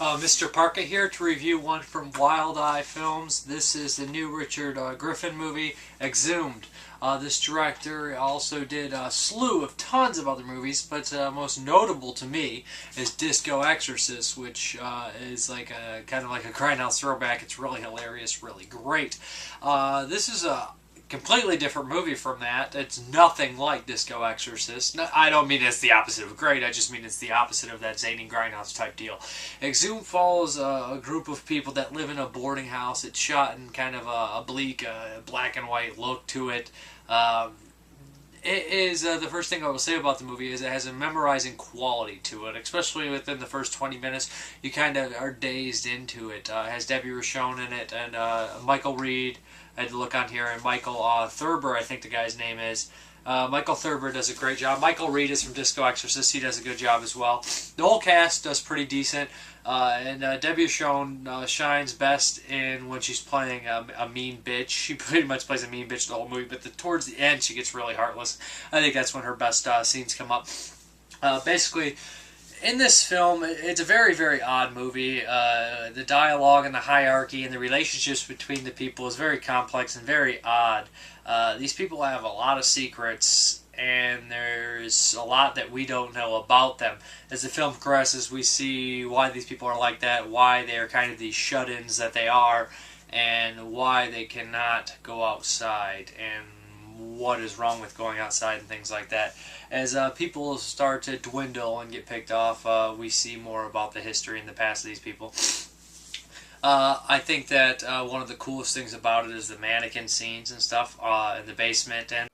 Mrparka here to review one from Wild Eye Films. This is the new Richard Griffin movie, Exhumed. This director also did a slew of tons of other movies, but most notable to me is Disco Exorcist, which is like a kind of like a grindhouse throwback. It's really hilarious, really great. This is a completely different movie from that. It's nothing like Disco Exorcist. No, I don't mean it's the opposite of great, I just mean it's the opposite of that zany grindhouse type deal. Exhumed follows a group of people that live in a boarding house. It's shot in kind of a bleak, black and white look to it. It is, the first thing I will say about the movie is it has a memorizing quality to it, especially within the first 20 minutes. You kind of are dazed into it. It has Debbie Rochon in it, and Michael Reed. I had to look on here, and Michael Thurber, I think the guy's name is. Michael Thurber does a great job. Michael Reed is from Disco Exorcist. He does a good job as well. The whole cast does pretty decent. And Debbie Rochon shines best in when she's playing a mean bitch. She pretty much plays a mean bitch the whole movie, but towards the end she gets really heartless. I think that's when her best scenes come up. Basically, in this film, it's a very, very odd movie. The dialogue and the hierarchy and the relationships between the people is very complex and very odd. These people have a lot of secrets, and there's a lot that we don't know about them. As the film progresses, we see why these people are like that, why they are kind of these shut-ins that they are, and why they cannot go outside, and what is wrong with going outside and things like that. As people start to dwindle and get picked off, we see more about the history and the past of these people. I think that one of the coolest things about it is the mannequin scenes and stuff in the basement. And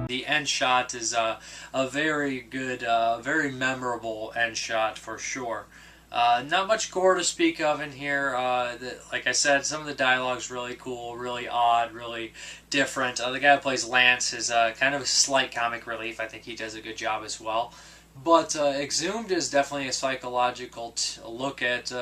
the end shot is a very good, very memorable end shot for sure. Not much gore to speak of in here. Like I said, some of the dialogue's really cool, really odd, really different. The guy who plays Lance is kind of a slight comic relief. I think he does a good job as well. But Exhumed is definitely a psychological look at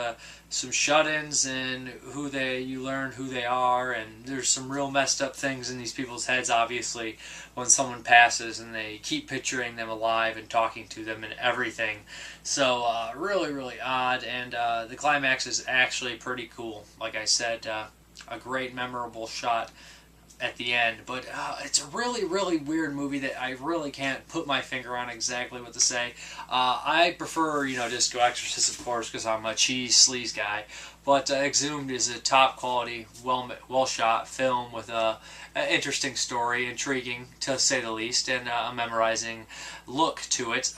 some shut-ins and you learn who they are, and there's some real messed up things in these people's heads, obviously, when someone passes and they keep picturing them alive and talking to them and everything. So really, really odd, and the climax is actually pretty cool. Like I said, a great memorable shot at the end, but it's a really, really weird movie that I really can't put my finger on exactly what to say. I prefer, Disco Exorcist, of course, because I'm a cheese sleaze guy, but Exhumed is a top quality, well shot film with an interesting story, intriguing to say the least, and a memorizing look to it.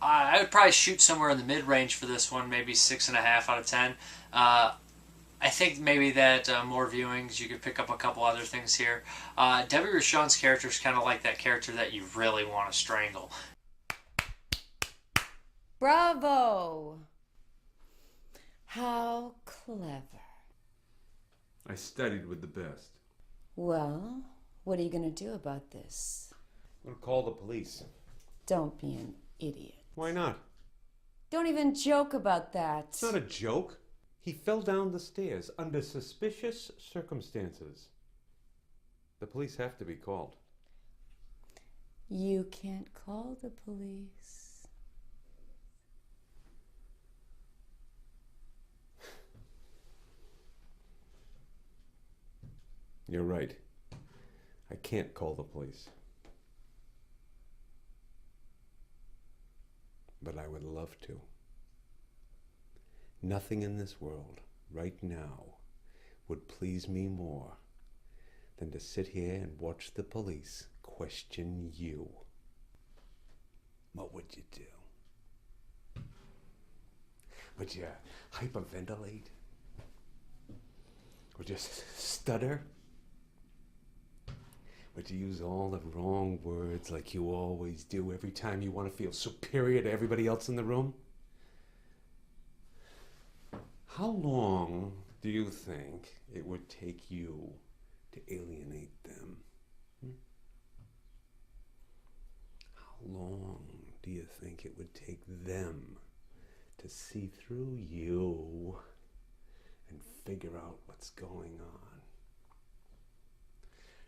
I would probably shoot somewhere in the mid-range for this one, maybe 6.5 out of 10. I think maybe that more viewings, you could pick up a couple other things here. Debbie Rochon's character is kind of like that character that you really want to strangle. Bravo! How clever. I studied with the best. Well, what are you going to do about this? I'm gonna call the police. Don't be an idiot. Why not? Don't even joke about that. It's not a joke. He fell down the stairs under suspicious circumstances. The police have to be called. You can't call the police. You're right. I can't call the police. But I would love to. Nothing in this world, right now, would please me more than to sit here and watch the police question you. What would you do? Would you hyperventilate? Would you stutter? Would you use all the wrong words like you always do every time you want to feel superior to everybody else in the room? How long do you think it would take you to alienate them? How long do you think it would take them to see through you and figure out what's going on?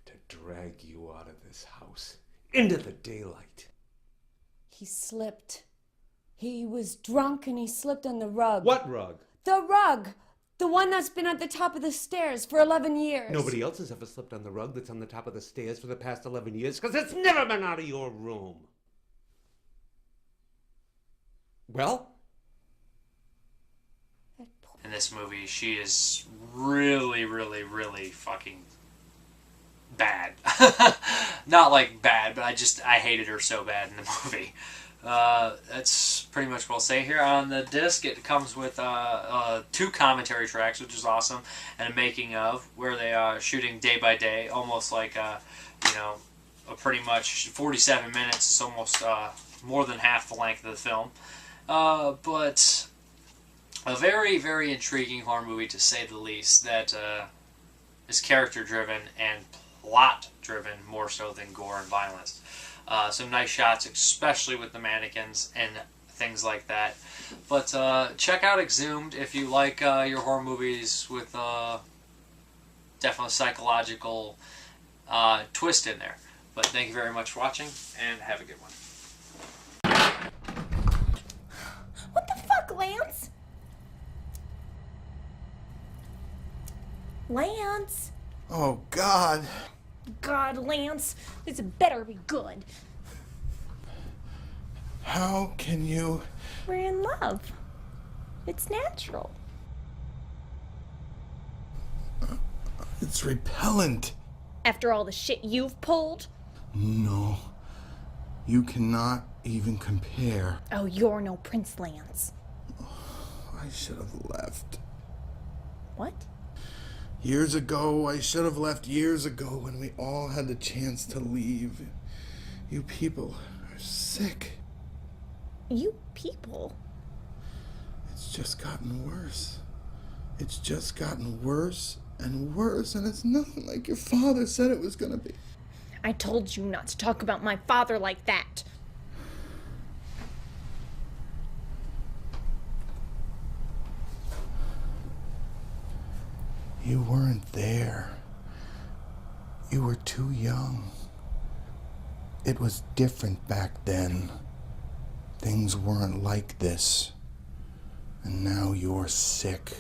To drag you out of this house into the daylight? He slipped. He was drunk and he slipped on the rug. What rug? The rug! The one that's been at the top of the stairs for 11 years. Nobody else has ever slept on the rug that's on the top of the stairs for the past 11 years because it's never been out of your room. Well? In this movie, she is really, really, really fucking bad. Not like bad, but I hated her so bad in the movie. That's pretty much what I'll say here. On the disc, it comes with 2 commentary tracks, which is awesome, and a making of, where they are shooting day by day, almost like, a pretty much 47 minutes. It's almost more than half the length of the film. But a very, very intriguing horror movie, to say the least, that is character-driven and plot-driven more so than gore and violence. Some nice shots, especially with the mannequins and things like that. But check out Exhumed if you like your horror movies with definitely psychological twist in there. But thank you very much for watching, and have a good one. What the fuck, Lance? Lance? Oh, God. God, Lance, this better be good. How can you... We're in love. It's natural. It's repellent. After all the shit you've pulled? No. You cannot even compare. Oh, you're no Prince Lance. I should have left. What? Years ago, I should have left years ago when we all had the chance to leave. You people are sick. You people? It's just gotten worse. It's just gotten worse and worse, and it's nothing like your father said it was gonna be. I told you not to talk about my father like that. You weren't there. You were too young. It was different back then. Things weren't like this. And now you're sick.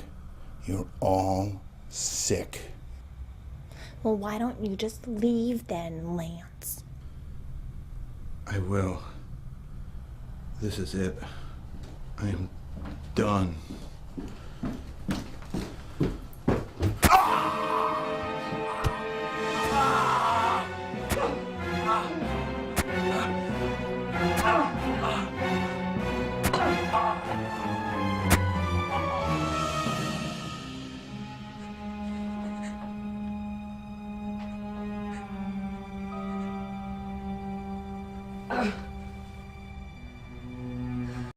You're all sick. Well, why don't you just leave then, Lance? I will. This is it. I am done.